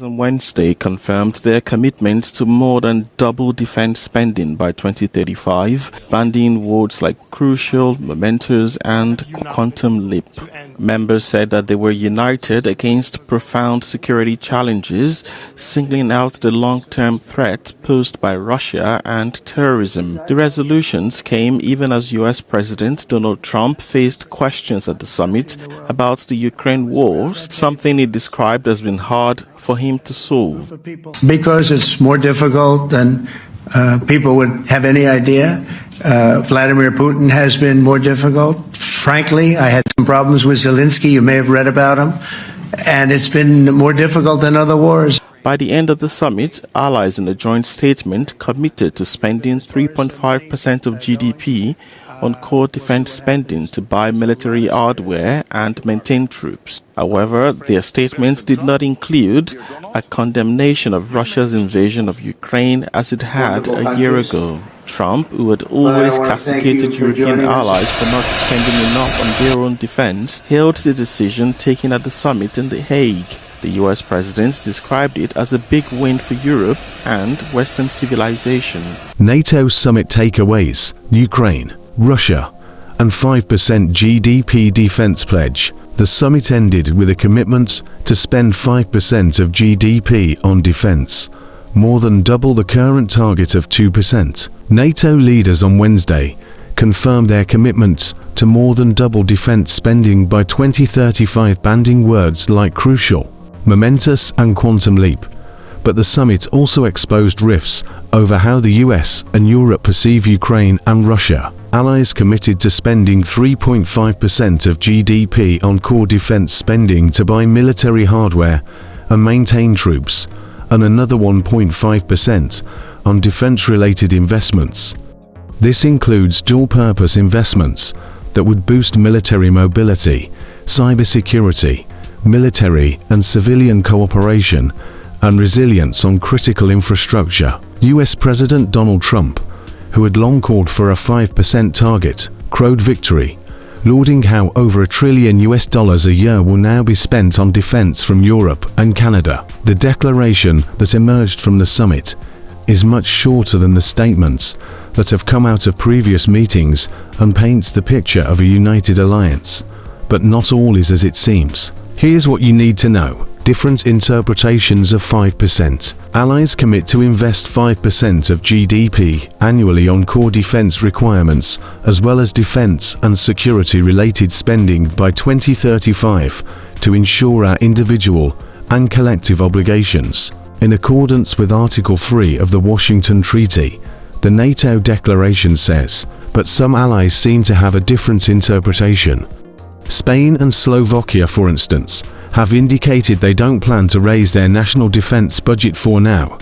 On Wednesday confirmed their commitment to more than double defense spending by 2035, bandying words like crucial, momentous, and quantum leap. Members said that they were united against profound security challenges, singling out the long-term threat posed by Russia and terrorism. The resolutions came even as U.S. President Donald Trump faced questions at the summit about the Ukraine war, something he described as being hard for him to solve. Because it's more difficult than people would have any idea. Vladimir Putin has been more difficult. Frankly, I had some problems with Zelensky. You may have read about him. And it's been more difficult than other wars. By the end of the summit, allies in a joint statement committed to spending 3.5% of GDP on core defense spending to buy military hardware and maintain troops. However, their statements did not include a condemnation of Russia's invasion of Ukraine as it had a year ago. Trump, who had always castigated European allies for not spending enough on their own defense, hailed the decision taken at the summit in The Hague. The US president described it as a big win for Europe and Western civilization. NATO summit takeaways: Ukraine, Russia, and 5% GDP defense pledge. The summit ended with a commitment to spend 5% of GDP on defense, more than double the current target of 2%. NATO leaders on Wednesday confirmed their commitment to more than double defense spending by 2035, bandying words like crucial, momentous, and quantum leap. But the summit also exposed rifts over how the US and Europe perceive Ukraine and Russia. Allies committed to spending 3.5% of GDP on core defense spending to buy military hardware and maintain troops, and another 1.5% on defense-related investments. This includes dual-purpose investments that would boost military mobility, cybersecurity, military and civilian cooperation, and resilience on critical infrastructure. US President Donald Trump, who had long called for a 5% target, crowed victory, lauding how over $1 trillion a year will now be spent on defense from Europe and Canada. The declaration that emerged from the summit is much shorter than the statements that have come out of previous meetings and paints the picture of a united alliance. But not all is as it seems. Here's what you need to know. Different interpretations of 5%. Allies commit to invest 5% of GDP annually on core defense requirements, as well as defense and security-related spending by 2035 to ensure our individual and collective obligations. In accordance with Article 3 of the Washington Treaty, the NATO declaration says, but some allies seem to have a different interpretation. Spain and Slovakia, for instance, have indicated they don't plan to raise their national defense budget for now,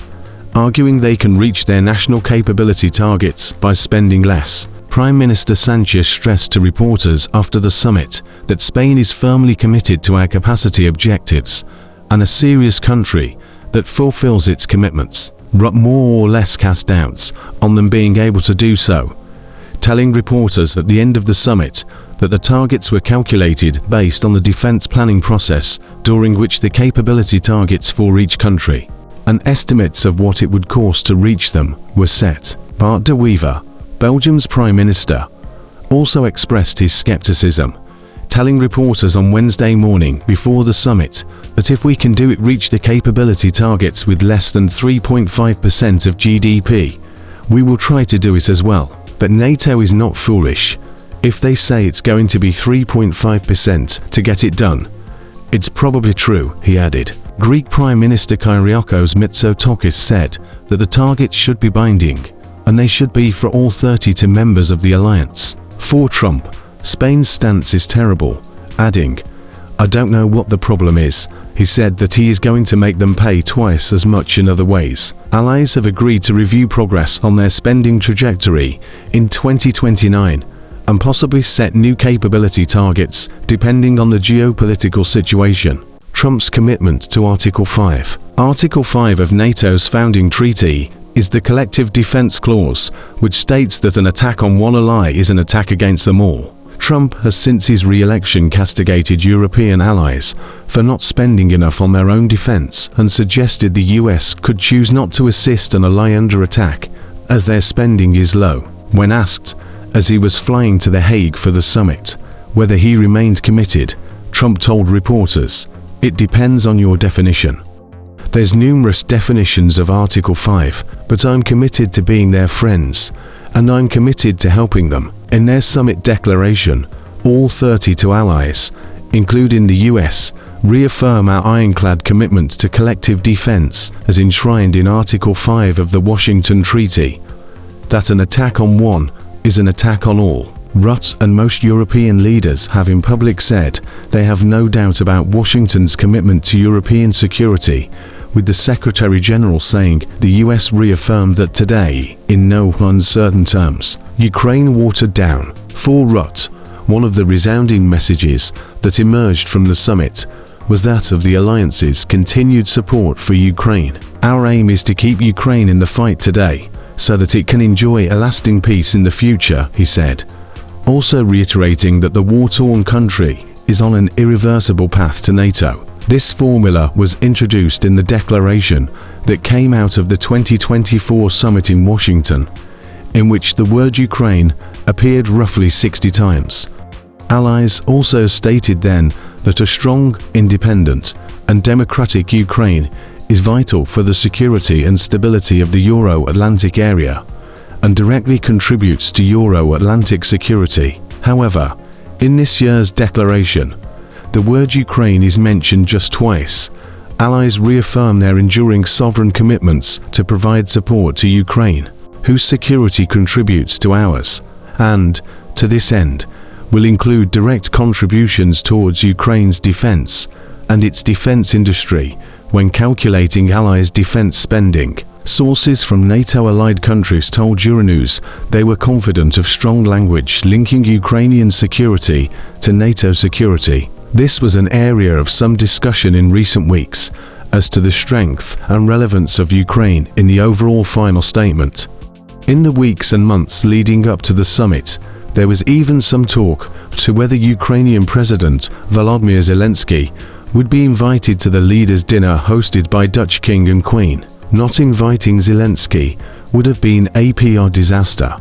arguing they can reach their national capability targets by spending less. Prime Minister Sanchez stressed to reporters after the summit that Spain is firmly committed to our capacity objectives and a serious country that fulfills its commitments, but more or less cast doubts on them being able to do so, telling reporters at the end of the summit that the targets were calculated based on the defense planning process, during which the capability targets for each country and estimates of what it would cost to reach them were set. Bart de Wever, Belgium's Prime Minister, also expressed his skepticism, telling reporters on Wednesday morning before the summit that if we can reach the capability targets with less than 3.5% of GDP, we will try to do it as well. But NATO is not foolish. If they say it's going to be 3.5% to get it done, it's probably true, he added. Greek Prime Minister Kyriakos Mitsotakis said that the targets should be binding, and they should be for all 32 members of the alliance. For Trump, Spain's stance is terrible, adding, I don't know what the problem is. He said that he is going to make them pay twice as much in other ways. Allies have agreed to review progress on their spending trajectory in 2029 and possibly set new capability targets depending on the geopolitical situation. Trump's commitment to Article 5. Article 5 of NATO's founding treaty is the Collective Defense Clause, which states that an attack on one ally is an attack against them all. Trump has since his re-election castigated European allies for not spending enough on their own defense and suggested the US could choose not to assist an ally under attack as their spending is low. When asked, as he was flying to The Hague for the summit, whether he remained committed, Trump told reporters, "It depends on your definition. There's numerous definitions of Article 5, but I'm committed to being their friends, and I'm committed to helping them." In their summit declaration, all 32 allies, including the US, reaffirm our ironclad commitment to collective defense as enshrined in Article 5 of the Washington Treaty, that an attack on one is an attack on all. Rutte and most European leaders have in public said they have no doubt about Washington's commitment to European security, with the Secretary General saying the US reaffirmed that today, in no uncertain terms, Ukraine watered down. For Rutte, one of the resounding messages that emerged from the summit was that of the alliance's continued support for Ukraine. "Our aim is to keep Ukraine in the fight today, so that it can enjoy a lasting peace in the future," he said, also reiterating that the war-torn country is on an irreversible path to NATO. This formula was introduced in the declaration that came out of the 2024 summit in Washington, in which the word Ukraine appeared roughly 60 times. Allies also stated then that a strong, independent, and democratic Ukraine is vital for the security and stability of the Euro-Atlantic area, and directly contributes to Euro-Atlantic security. However, in this year's declaration, the word Ukraine is mentioned just twice. Allies reaffirm their enduring sovereign commitments to provide support to Ukraine, whose security contributes to ours, and, to this end, will include direct contributions towards Ukraine's defense and its defense industry when calculating allies' defense spending. Sources from NATO-allied countries told Euronews they were confident of strong language linking Ukrainian security to NATO security. This was an area of some discussion in recent weeks as to the strength and relevance of Ukraine in the overall final statement. In the weeks and months leading up to the summit, there was even some talk to whether Ukrainian President Volodymyr Zelensky would be invited to the leaders' dinner hosted by Dutch King and Queen. Not inviting Zelensky would have been a PR disaster,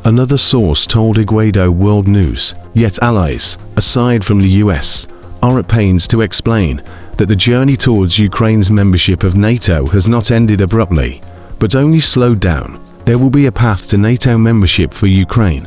another source told Eguado World News. Yet allies, aside from the US, are at pains to explain that the journey towards Ukraine's membership of NATO has not ended abruptly, but only slowed down. There will be a path to NATO membership for Ukraine,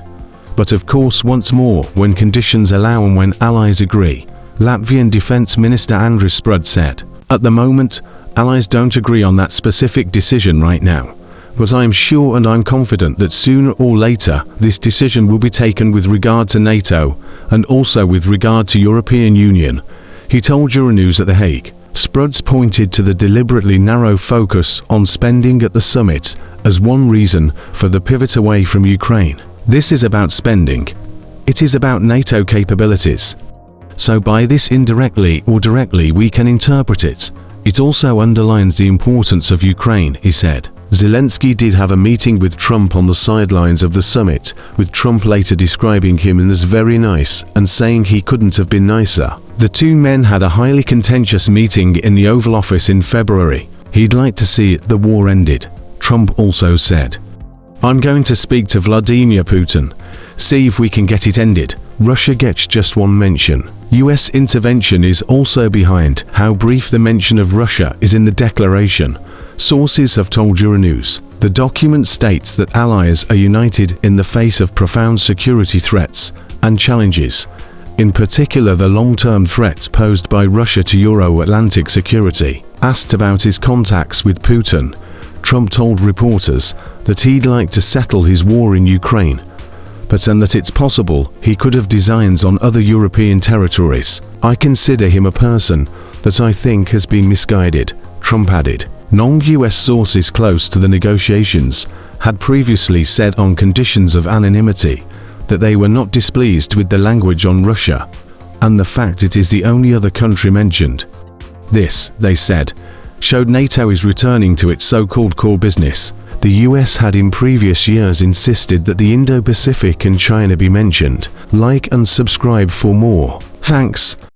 but of course once more when conditions allow and when allies agree, Latvian Defense Minister Andris Sprud said. At the moment, allies don't agree on that specific decision right now, but I am sure and I'm confident that sooner or later this decision will be taken with regard to NATO and also with regard to European Union, he told Euronews at The Hague. Spruds pointed to the deliberately narrow focus on spending at the summit as one reason for the pivot away from Ukraine. This is about spending. It is about NATO capabilities. So by this indirectly or directly we can interpret it. It also underlines the importance of Ukraine, he said. Zelensky did have a meeting with Trump on the sidelines of the summit, with Trump later describing him as very nice and saying he couldn't have been nicer. The two men had a highly contentious meeting in the Oval Office in February. He'd like to see the war ended, Trump also said. I'm going to speak to Vladimir Putin, see if we can get it ended. Russia gets just one mention. US intervention is also behind how brief the mention of Russia is in the declaration, sources have told Euronews. The document states that allies are united in the face of profound security threats and challenges, in particular the long-term threat posed by Russia to Euro-Atlantic security. Asked about his contacts with Putin, Trump told reporters that he'd like to settle his war in Ukraine, and that it's possible he could have designs on other European territories. I consider him a person that I think has been misguided, Trump added. Non-US sources close to the negotiations had previously said on conditions of anonymity that they were not displeased with the language on Russia and the fact it is the only other country mentioned. This, they said, showed NATO is returning to its so-called core business, The US had in previous years insisted that the Indo-Pacific and China be mentioned. Like and subscribe for more. Thanks.